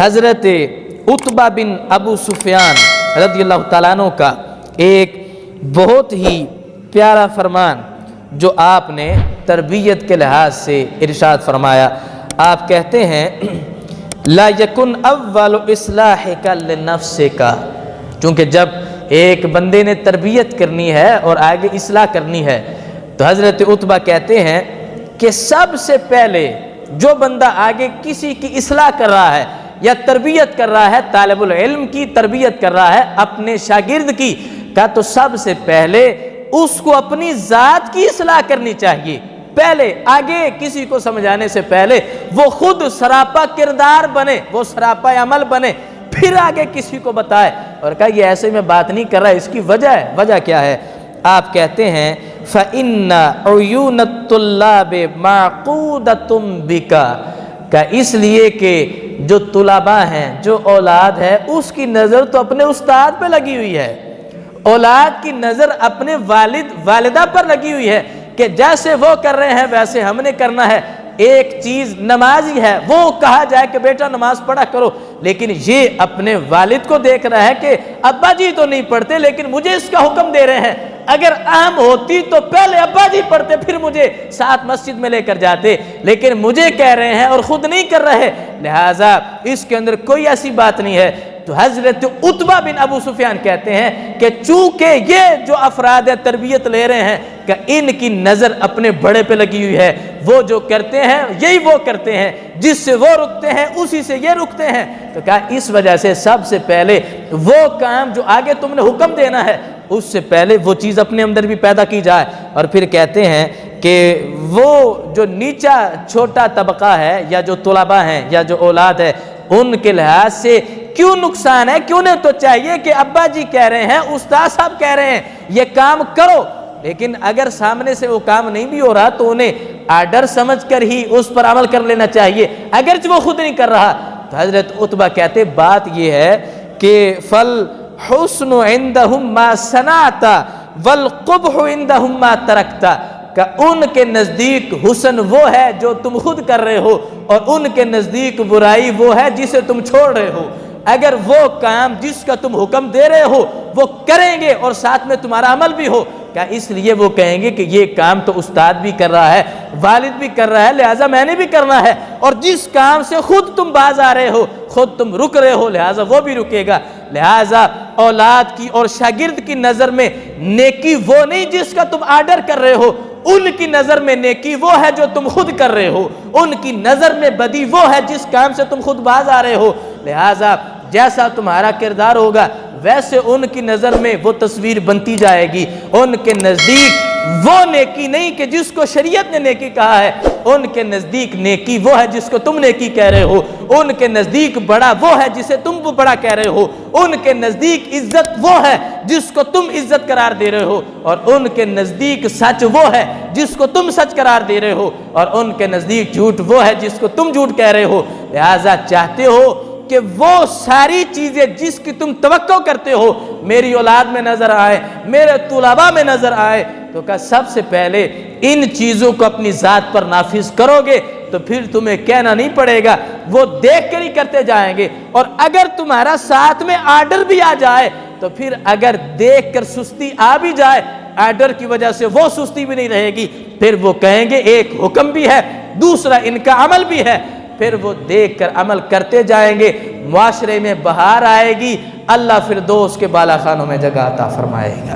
حضرت عتبہ بن ابو سفیان رضی اللہ تعالیٰ عنہ کا ایک بہت ہی پیارا فرمان جو آپ نے تربیت کے لحاظ سے ارشاد فرمایا. آپ کہتے ہیں لا یکن اول اصلاحک لنفسک. چونکہ جب ایک بندے نے تربیت کرنی ہے اور آگے اصلاح کرنی ہے تو حضرت عتبہ کہتے ہیں کہ سب سے پہلے جو بندہ آگے کسی کی اصلاح کر رہا ہے یا تربیت کر رہا ہے، طالب العلم کی تربیت کر رہا ہے اپنے شاگرد کی، کا تو سب سے پہلے اس کو اپنی ذات کی اصلاح کرنی چاہیے. پہلے آگے کسی کو سمجھانے سے پہلے وہ خود سراپا کردار بنے، وہ سراپا عمل بنے، پھر آگے کسی کو بتائے. اور کہا یہ ایسے میں بات نہیں کر رہا، اس کی وجہ ہے. وجہ کیا ہے؟ آپ کہتے ہیں فَإِنَّ عُيُونَ الطُّلَّابِ مَعْقُودَةٌ بِكَ. کہ اس لیے کہ جو طلباء ہیں، جو اولاد ہے، اس کی نظر تو اپنے استاد پہ لگی ہوئی ہے، اولاد کی نظر اپنے والد والدہ پر لگی ہوئی ہے کہ جیسے وہ کر رہے ہیں ویسے ہم نے کرنا ہے. ایک چیز نمازی ہے، وہ کہا جائے کہ بیٹا نماز پڑھا کرو، لیکن یہ اپنے والد کو دیکھ رہا ہے کہ ابا جی تو نہیں پڑھتے لیکن مجھے اس کا حکم دے رہے ہیں. اگر عام ہوتی تو پہلے ابا جی پڑھتے پھر مجھے ساتھ مسجد میں لے کر جاتے، لیکن مجھے کہہ رہے ہیں اور خود نہیں کر رہے، لہٰذا اس کے اندر کوئی ایسی بات نہیں ہے. تو حضرت عتبہ بن ابو سفیان کہتے ہیں کہ چونکہ یہ جو افراد تربیت لے رہے ہیں کہ ان کی نظر اپنے بڑے پہ لگی ہوئی ہے، وہ جو کرتے ہیں یہی وہ کرتے ہیں، جس سے وہ رکتے ہیں اسی سے یہ رکتے ہیں. تو کہا اس وجہ سے سب سے پہلے وہ کام جو آگے تم نے حکم دینا ہے اس سے پہلے وہ چیز اپنے اندر بھی پیدا کی جائے. اور پھر کہتے ہیں کہ وہ جو نیچا چھوٹا طبقہ ہے یا جو طلباء ہیں یا جو اولاد ہے، ان کے لحاظ سے کیوں نقصان ہے؟ کیوں نہیں تو چاہیے کہ ابا جی کہہ رہے ہیں، استاد صاحب کہہ رہے ہیں یہ کام کرو، لیکن اگر سامنے سے وہ کام نہیں بھی ہو رہا تو انہیں آرڈر سمجھ کر ہی اس پر عمل کر لینا چاہیے اگرچہ وہ خود نہیں کر رہا. تو حضرت عتبہ کہتے بات یہ ہے کہ فالحسن عندهم ما صنعت والقبح عندهم ما ترکت. کہ ان کے نزدیک حسن وہ ہے جو تم خود کر رہے ہو اور ان کے نزدیک برائی وہ ہے جسے تم چھوڑ رہے ہو. اگر وہ کام جس کا تم حکم دے رہے ہو وہ کریں گے اور ساتھ میں تمہارا عمل بھی ہو، کیا اس لیے وہ کہیں گے کہ یہ کام تو استاد بھی کر رہا ہے، والد بھی کر رہا ہے، لہٰذا میں نے بھی کرنا ہے. اور جس کام سے خود تم باز آ رہے ہو، خود تم رک رہے ہو، لہٰذا وہ بھی رکے گا. لہٰذا اولاد کی اور شاگرد کی نظر میں نیکی وہ نہیں جس کا تم آرڈر کر رہے ہو، ان کی نظر میں نیکی وہ ہے جو تم خود کر رہے ہو، ان کی نظر میں بدی وہ ہے جس کام سے تم خود باز آ رہے ہو. لہٰذا جیسا تمہارا کردار ہوگا ویسے ان کی نظر میں وہ تصویر بنتی جائے گی. ان کے نزدیک وہ نیکی نہیں کہ جس کو شریعت نے نیکی کہا ہے، ان کے نزدیک نیکی وہ ہے جس کو تم نیکی کہہ رہے ہو. ان کے نزدیک بڑا وہ ہے جسے تم بڑا کہہ رہے ہو. ان کے نزدیک عزت وہ ہے جس کو تم عزت قرار دے رہے ہو، اور ان کے نزدیک سچ وہ ہے جس کو تم سچ قرار دے رہے ہو، اور ان کے نزدیک جھوٹ وہ ہے جس کو تم جھوٹ کہہ رہے ہو. لہٰذا چاہتے ہو کہ وہ ساری چیزیں جس کی تم توقع کرتے ہو میری اولاد میں نظر آئے، میرے طلباء میں نظر آئے، تو کہا سب سے پہلے ان چیزوں کو اپنی ذات پر نافذ کرو گے تو پھر تمہیں کہنا نہیں پڑے گا، وہ دیکھ کر ہی کرتے جائیں گے. اور اگر تمہارا ساتھ میں آرڈر بھی آ جائے تو پھر اگر دیکھ کر سستی آ بھی جائے، آرڈر کی وجہ سے وہ سستی بھی نہیں رہے گی، پھر وہ کہیں گے ایک حکم بھی ہے، دوسرا ان کا عمل بھی ہے، پھر وہ دیکھ کر عمل کرتے جائیں گے، معاشرے میں بہار آئے گی. اللہ فردوس کے بالا خانوں میں جگہ عطا فرمائے گا.